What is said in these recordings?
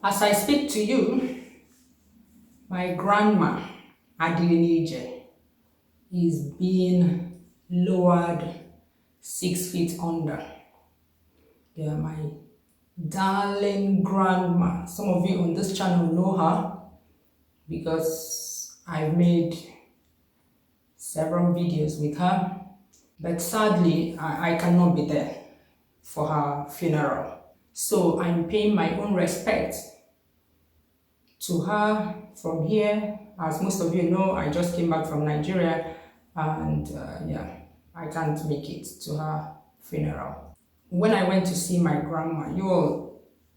As I speak to you, my grandma Adighinije is being lowered 6 feet under. Yeah, my darling grandma. Some of you on this channel know her because I've made several videos with her, but sadly I cannot be there for her funeral. So I'm paying my own respect to her from here. As most of you know, I just came back from Nigeria, and yeah, I can't make it to her funeral. When I went to see my grandma,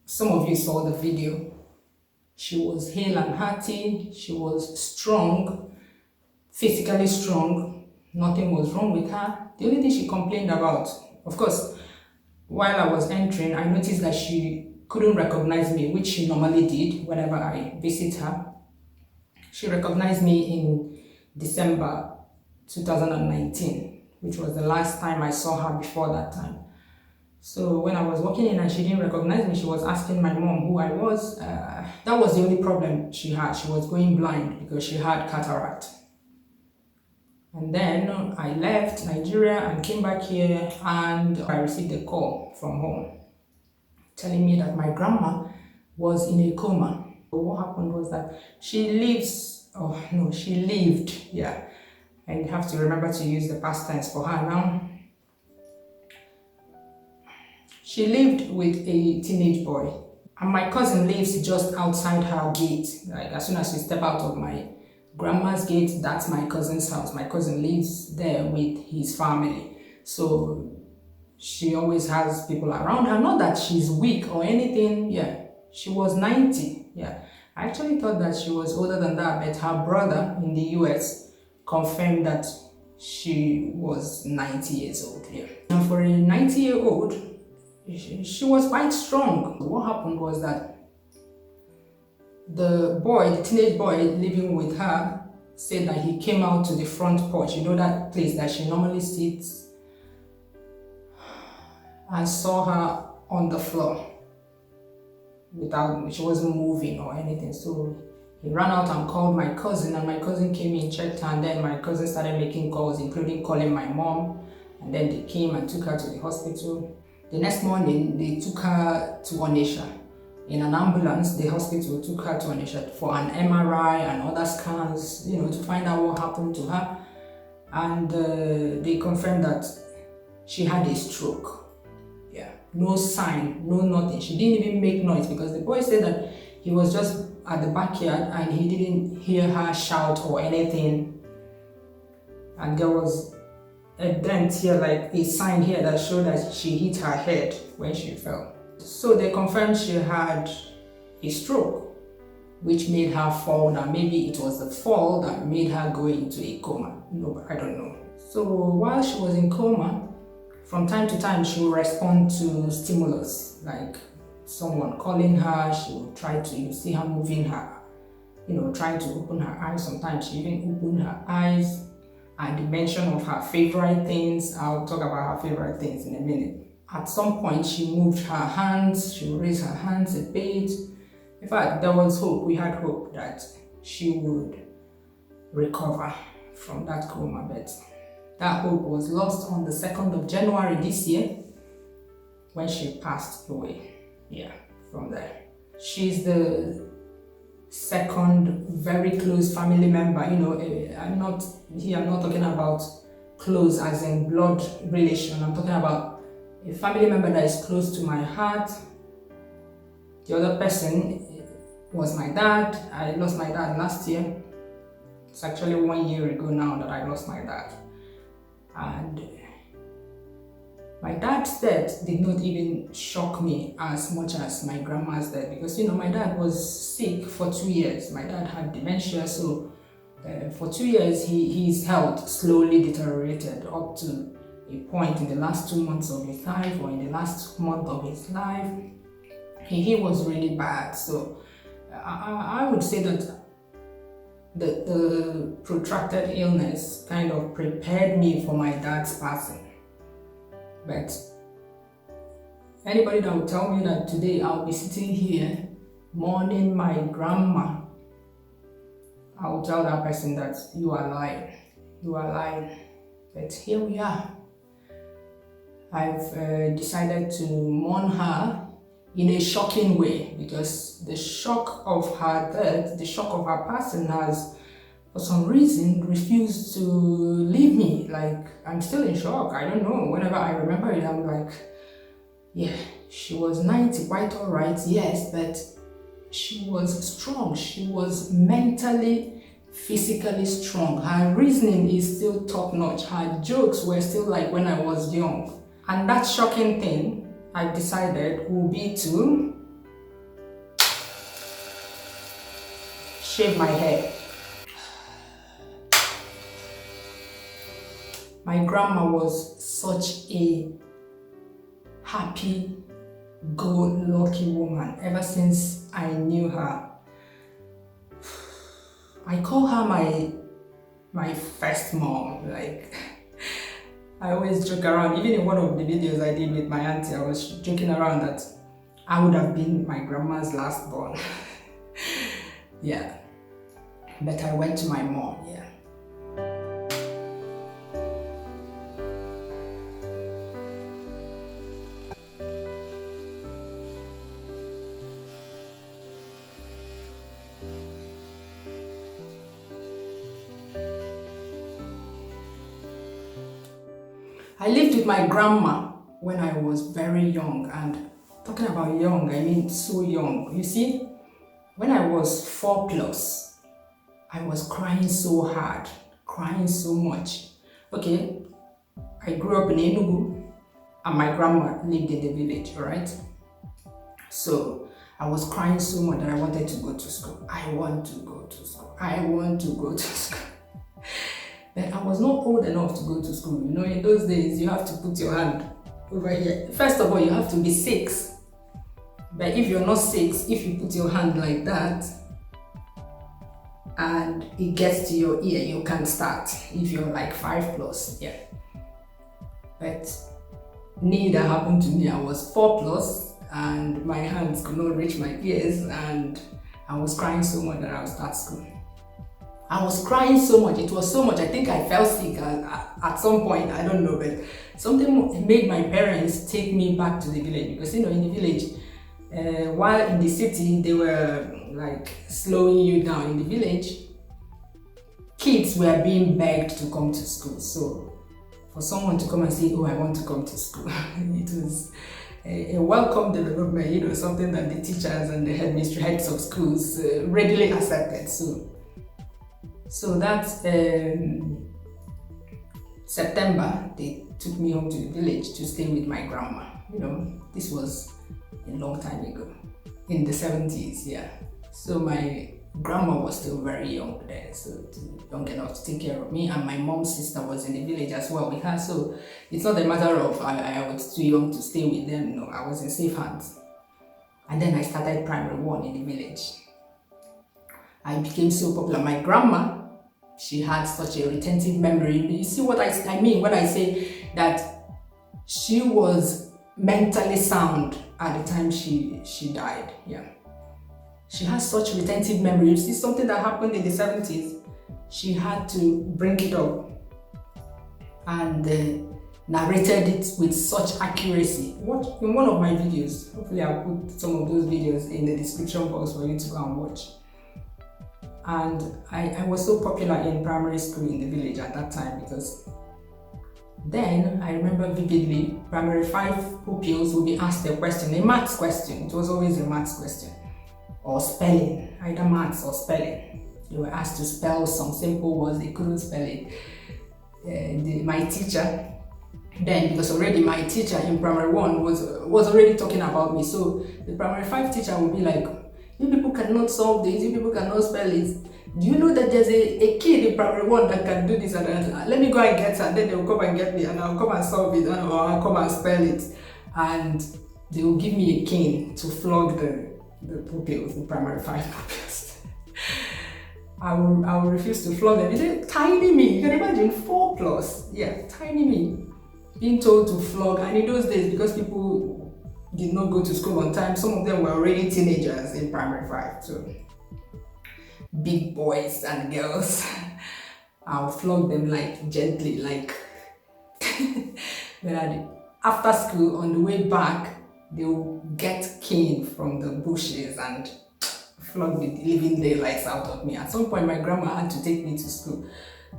some of you saw the video. She was hale and hearty. She was strong, physically strong. Nothing was wrong with her. The only thing she complained about, of course, while I was entering, I noticed that she couldn't recognize me, which she normally did whenever I visit her. She recognized me in December 2019, which was the last time I saw her before that time. So when I was walking in and she didn't recognize me, she was asking my mom who I was. That was the only problem she had. She was going blind because she had cataract. And then I left Nigeria and came back here, and I received a call from home telling me that my grandma was in a coma. What happened was that she lived, yeah. And you have to remember to use the past tense for her now. She lived with a teenage boy, and my cousin lives just outside her gate. Like, as soon as you step out of my grandma's gate, that's my cousin's house. My cousin lives there with his family. So she always has people around her. Not that she's weak or anything. Yeah, she was 90. Yeah, I actually thought that she was older than that, but her brother in the US confirmed that she was 90 years old. Yeah, and for a 90-year-old, she was quite strong. What happened was that the teenage boy living with her, said that he came out to the front porch, you know, that place that she normally sits, and saw her on the floor she wasn't moving or anything. So he ran out and called my cousin, and my cousin came in, checked her, and then my cousin started making calls, including calling my mom, and then they came and took her to the hospital. The next morning, they took her to Onitsha. In an ambulance, the hospital took her to Onitsha for an MRI and other scans, you know, to find out what happened to her. And they confirmed that she had a stroke. Yeah, no sign, no nothing. She didn't even make noise because the boy said that he was just at the backyard and he didn't hear her shout or anything. And there was a dent here, like a sign here that showed that she hit her head when she fell. So they confirmed she had a stroke, which made her fall down. Maybe it was the fall that made her go into a coma. No, I don't know. So while she was in coma, from time to time she would respond to stimulus, like someone calling her. She would try to see her moving her, trying to open her eyes. Sometimes she even opened her eyes. And the mention of her favorite things. I'll talk about her favorite things in a minute. At some point, she moved her hands. She would raise her hands a bit. In fact, there was hope. We had hope that she would recover from that coma, but that hope was lost on the 2nd of January this year when she passed away. Yeah, from there. She's the second very close family member. I'm not talking about close as in blood relation. I'm talking about a family member that is close to my heart. The other person was my dad. I lost my dad last year. It's actually 1 year ago now that I lost my dad. And my dad's death did not even shock me as much as my grandma's death, because my dad was sick for 2 years. My dad had dementia, so for 2 years his health slowly deteriorated up to a point in the last 2 months of his life, or in the last month of his life, he was really bad. So I would say that the protracted illness kind of prepared me for my dad's passing. But anybody that would tell me that today I'll be sitting here mourning my grandma, I will tell that person that you are lying. You are lying. But here we are. I've decided to mourn her in a shocking way, because the shock of her death, the shock of her passing has, for some reason, refused to leave me. Like, I'm still in shock. I don't know. Whenever I remember it, I'm like, yeah, she was 90, quite all right, yes, but she was strong. She was mentally, physically strong. Her reasoning is still top notch. Her jokes were still like when I was young. And that shocking thing I decided will be to shave my hair. My grandma was such a happy, go-lucky woman ever since I knew her. I call her my first mom. Like, I always joke around, even in one of the videos I did with my auntie, I was joking around that I would have been my grandma's last born. Yeah. But I went to my mom, yeah. I lived with my grandma when I was very young, and talking about young, I mean so young. You see, when I was 4+, I was crying so hard, crying so much. Okay, I grew up in Enugu and my grandma lived in the village, alright? So I was crying so much that I wanted to go to school. I want to go to school. I want to go to school. But I was not old enough to go to school. You know, in those days, you have to put your hand over here. First of all, you have to be 6. But if you're not 6, if you put your hand like that, and it gets to your ear, you can start. If you're like 5+, yeah. But neither happened to me. I was 4+, and my hands could not reach my ears, and I was crying so much that I would start school. I was crying so much, it was so much, I think I fell sick at some point, I don't know, but something made my parents take me back to the village, because you know, in the village, while in the city, they were like slowing you down. In the village, kids were being begged to come to school. So for someone to come and say, oh, I want to come to school, it was a welcome development, you know, something that the teachers and the heads of schools readily accepted. So that September, they took me home to the village to stay with my grandma. You know, this was a long time ago, in the 70s, yeah. So my grandma was still very young then, so young enough to take care of me, and my mom's sister was in the village as well with her. So it's not a matter of I was too young to stay with them. No, I was in safe hands. And then I started primary 1 in the village. I became so popular. My grandma, she had such a retentive memory. You see what I mean when I say that she was mentally sound at the time she died. Yeah, she has such retentive memory. You see something that happened in the 70s, she had to bring it up and narrated it with such accuracy. What in one of my videos, hopefully I'll put some of those videos in the description box for you to go and watch. And I was so popular in primary school in the village at that time, because then I remember vividly, primary 5 pupils would be asked a question, a maths question. It was always a maths question, or spelling, either maths or spelling. They were asked to spell some simple words, they couldn't spell it. My teacher then, because already my teacher in primary 1 was already talking about me, so the primary 5 teacher would be like, you people cannot solve this, you people cannot spell it. Do you know that there's a kid in primary 1 that can do this? And let me go and get her, and then they'll come and get me, and I'll come and solve it, or I'll come and spell it. And they will give me a cane to flog the pupils, the primary 5 pupils. I will refuse to flog them. It's tiny me, you can imagine, 4+, yeah, tiny me, being told to flog. And in those days, because people did not go to school on time. Some of them were already teenagers in primary 5, so big boys and girls. I'll flog them like gently, like then after school on the way back, they'll get cane from the bushes and flog the living daylights out of me. At some point, my grandma had to take me to school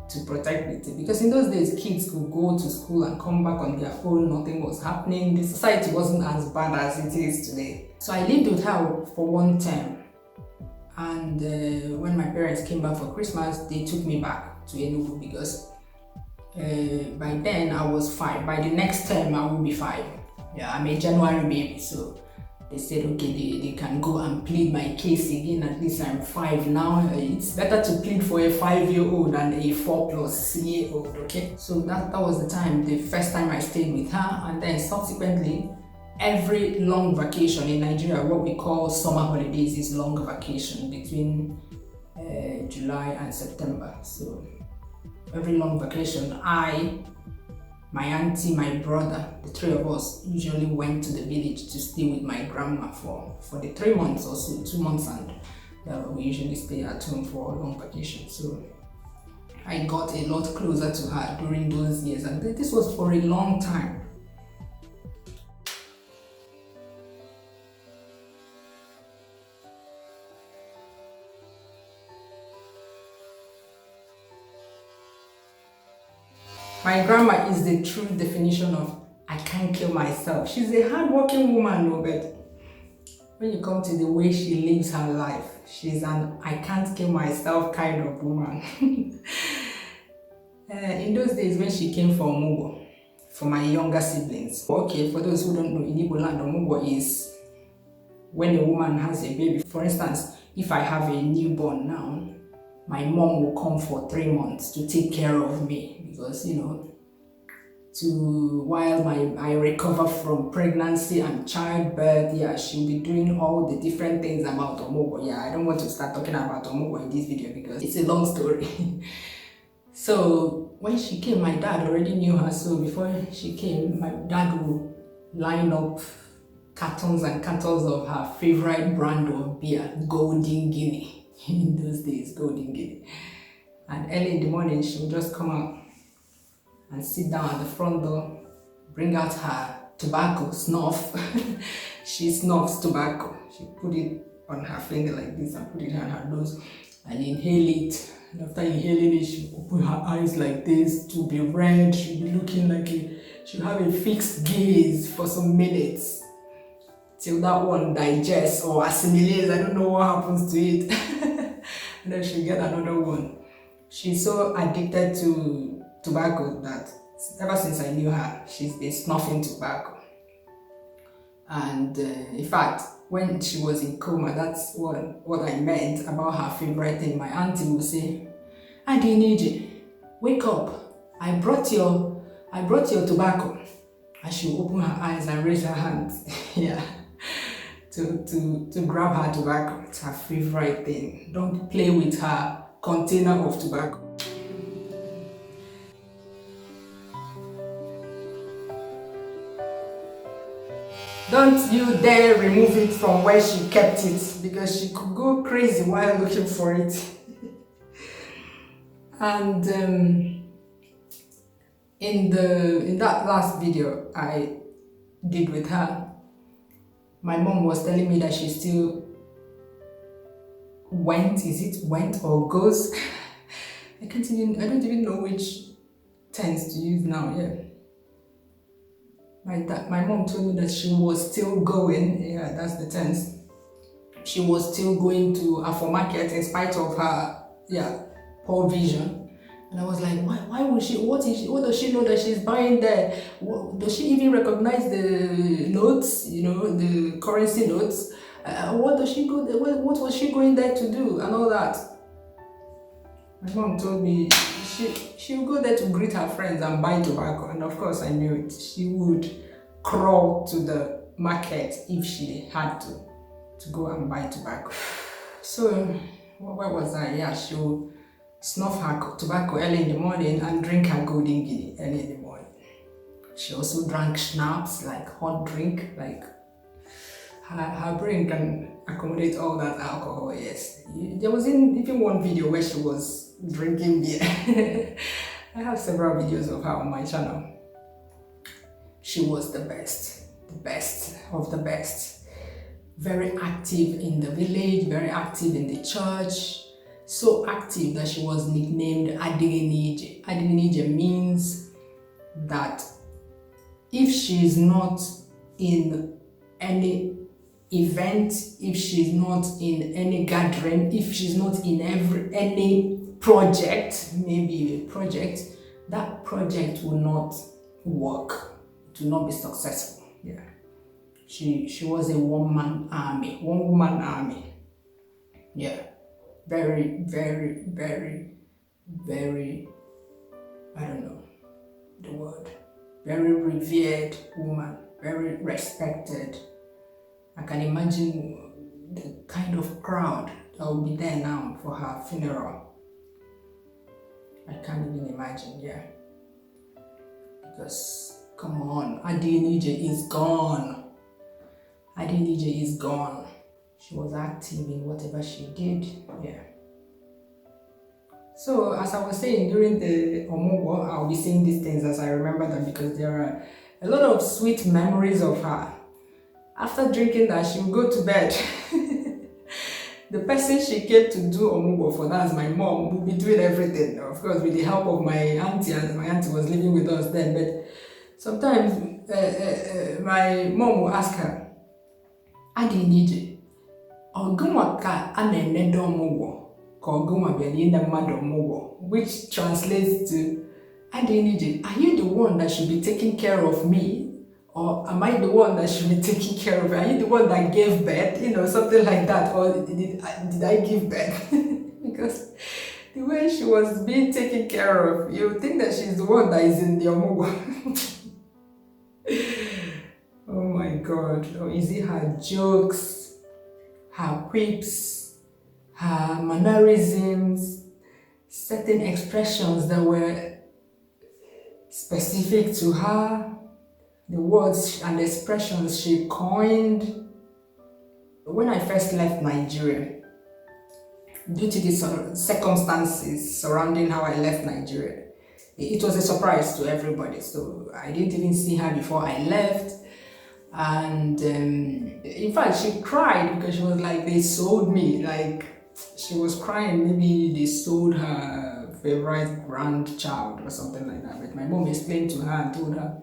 to protect me, because in those days, kids could go to school and come back on their own. Nothing was happening. The society wasn't as bad as it is today. So I lived with her for 1 term. And when my parents came back for Christmas, they took me back to Enugu because by then I was 5. By the next term, I will be 5. Yeah, I'm a January baby, so they said, okay, they can go and plead my case again. At least I'm 5 now. It's better to plead for a 5-year-old than a 4+year-old, okay? So that was the time, the first time I stayed with her. And then subsequently, every long vacation in Nigeria, what we call summer holidays, is long vacation between July and September. So every long vacation, my auntie, my brother, the 3 of us usually went to the village to stay with my grandma for the 3 months or so, 2 months, and we usually stay at home for a long vacation. So I got a lot closer to her during those years, and this was for a long time. My grandma is the true definition of I can't kill myself. She's a hardworking woman, no, but when you come to the way she lives her life, she's an I can't kill myself kind of woman. In those days when she came for Omugo, for my younger siblings. Okay, for those who don't know, in Igbo land, Omugo is when a woman has a baby. For instance, if I have a newborn now, my mom will come for 3 months to take care of me, because while I recover from pregnancy and childbirth, yeah, she'll be doing all the different things about Omugo. Yeah, I don't want to start talking about Omugo in this video because it's a long story. So when she came, my dad already knew her. So before she came, my dad would line up cartons and cartons of her favorite brand of beer, Golden Guinea. In those days, Golden Guinea. And early in the morning, she would just come out and sit down at the front door, bring out her tobacco, snuff. She snuffs tobacco. She put it on her finger like this and put it on her nose and inhale it. And after inhaling it, she would open her eyes like this to be red. She'll be looking like she'll have a fixed gaze for some minutes till that one digests or assimilates. I don't know what happens to it. And then she'll get another one. She's so addicted to tobacco that ever since I knew her, she's been snuffing tobacco. And in fact, when she was in coma, that's what I meant about her favorite thing. My auntie would say, Adighinije, wake up. I brought your tobacco. And she would open her eyes and raise her hands. Yeah. To grab her tobacco. It's her favorite thing. Don't play with her container of tobacco. Don't you dare remove it from where she kept it, because she could go crazy while looking for it. And in that last video I did with her, my mom was telling me that she still went or goes? I don't even know which tense to use now. Yeah. My mom told me that she was still going. Yeah, that's the tense. She was still going to Afo Market in spite of her poor vision. And I was like, why would she? What does she know that she's buying there? Does she even recognize the notes? The currency notes. What does she go there? What was she going there to do and all that? My mom told me she would go there to greet her friends and buy tobacco, and of course I knew it. She would crawl to the market if she had to go and buy tobacco. So where was I? Yeah, she would snuff her tobacco early in the morning and drink her Golden Guinea early in the morning. She also drank schnapps, like hot drink, like her brain can accommodate all that alcohol, yes. There was even one video where she was drinking beer. I have several videos of her on my channel. She was the best of the best. Very active in the village, very active in the church. So active that she was nicknamed Adighinije. Adighinije means that if she is not in any event, if she's not in any gathering, if she's not in any project, maybe a project, that project will not work, it will not be successful. Yeah, she was a one-woman army. Yeah, very, I don't know the word, very revered woman, very respected. I can imagine the kind of crowd that will be there now for her funeral. I can't even imagine, yeah. Because, come on, Adighinije is gone. Adighinije is gone. She was active in whatever she did, yeah. So, as I was saying, during the Omugwo, I'll be saying these things as I remember them because there are a lot of sweet memories of her. After drinking that, she would go to bed. The person she came to do Omugwo for, that's my mom, would be doing everything. Of course, with the help of my auntie, and my auntie was living with us then. But sometimes my mom will ask her, Adighinije, Ogunwa ka anene do Omugwo, ka Ogunwa beli na mmadụ Omugwo, which translates to, Adighinije, are you the one that should be taking care of me? Or am I the one that should be taking care of her? Are you the one that gave birth? You know, something like that. Or did I give birth? Because the way she was being taken care of, you would think that she's the one that is in the Omugwo. Oh my God. Or is it her jokes, her quips, her mannerisms, certain expressions that were specific to her? The words and expressions she coined. When I first left Nigeria, due to the circumstances surrounding how I left Nigeria, it was a surprise to everybody. So I didn't even see her before I left. And in fact, she cried because she was like, they sold me. Like, she was crying, maybe they sold her favorite grandchild or something like that. But my mom explained to her and told her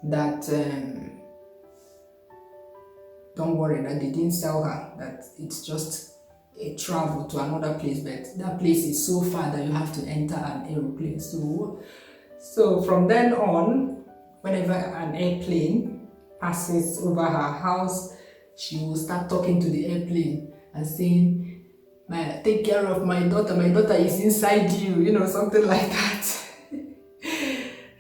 that don't worry, that they didn't sell her, that it's just a travel to another place, but that place is so far that you have to enter an aeroplane. So from then on, whenever an airplane passes over her house, she will start talking to the airplane and saying, take care of my daughter is inside you, you know, something like that.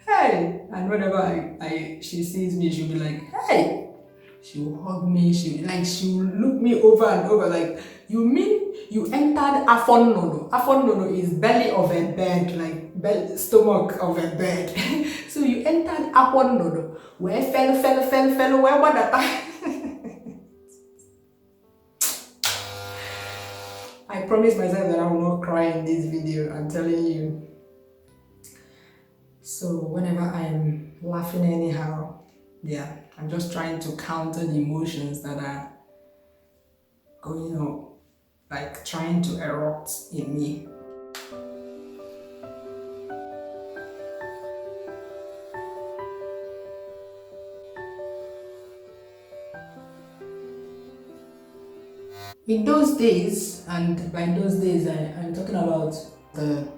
Hey, and whenever she sees me, she'll be like, hey, she will hug me, she will look me over and over like, you mean you entered Afon Nono is belly of a bird, like stomach of a bird. So you entered Afon Nono, where fell, where what that? I promise myself that I will not cry in this video, I'm telling you. So whenever I'm laughing anyhow, yeah, I'm just trying to counter the emotions that are going on, like trying to erupt in me. In those days, and by those days I'm talking about the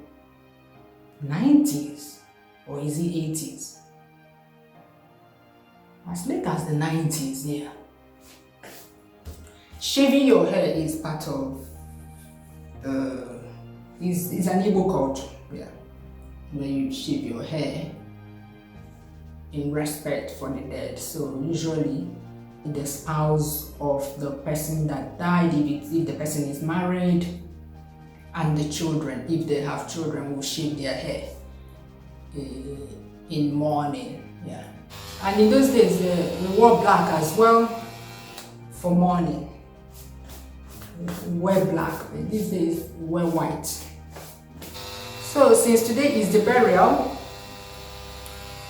90s, or is it 80s? As late as the 90s, yeah. Shaving your hair is part of is an Igbo culture, yeah. Where you shave your hair in respect for the dead. So usually the spouse of the person that died, if the person is married, and the children, if they have children, will shave their hair in mourning, yeah. And in those days, we wore black as well. for mourning. Wear black, but these days wear white. So since today is the burial,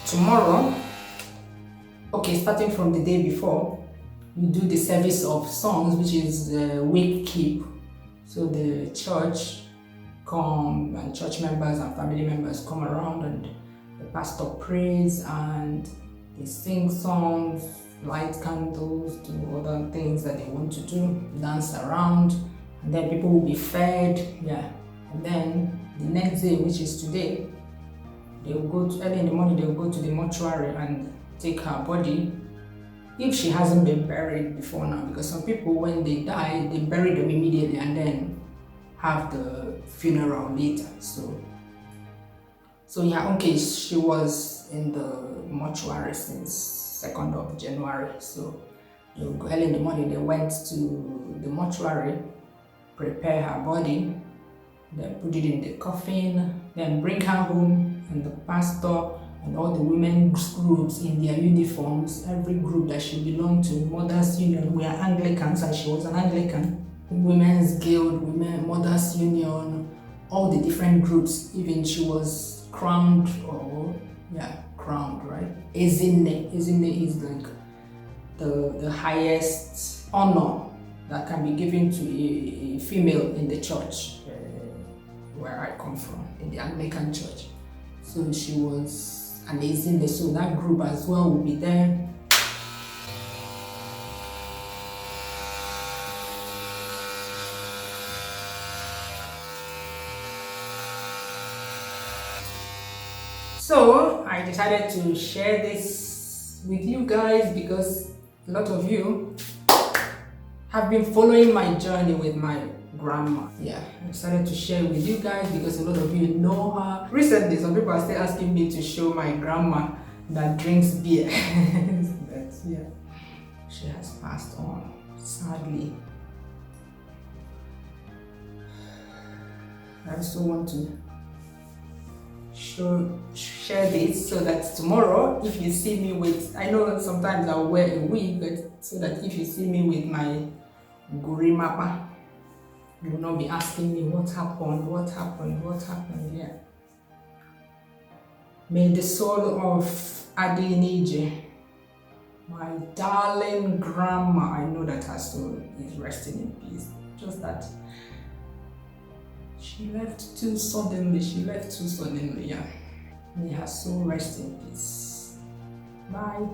tomorrow, okay, starting from the day before, we do the service of songs, which is the wake keep. So the church come and church members and family members come around and the pastor prays and they sing songs, light candles, do other things that they want to do, dance around, and then people will be fed, and then the next day, which is today, they will go to, early in the morning, they will go to the mortuary and take her body, if she hasn't been buried before now, because some people, when they die, they bury them immediately and then have the funeral later. So in her own case, she was in the mortuary since 2nd of January. So they will go early in the morning, they went to the mortuary, prepare her body, then put it in the coffin, then bring her home, and the pastor and all the women's groups in their uniforms, every group that she belonged to, Mothers Union, we are Anglicans and she was an Anglican, Women's Guild, Women, Mothers Union, all the different groups, even she was crowned, crowned, right? Ezinne is like the highest honor that can be given to a female in the church, where I come from, in the Anglican church. So she was an Ezinne, so that group as well will be there. So I decided to share this with you guys because a lot of you have been following my journey with my grandma. I decided to share with you guys because a lot of you know her. Recently, some people are still asking me to show my grandma that drinks beer. But she has passed on, sadly. I also want to share this so that tomorrow, if you see me with, I know sometimes I'll wear a wig, but so that if you see me with my gorimapa, you will not be asking me what happened. May the soul of Adighinije, my darling grandma, I know that her soul is resting in peace. Just that she left too suddenly. May her soul rest in peace. Bye.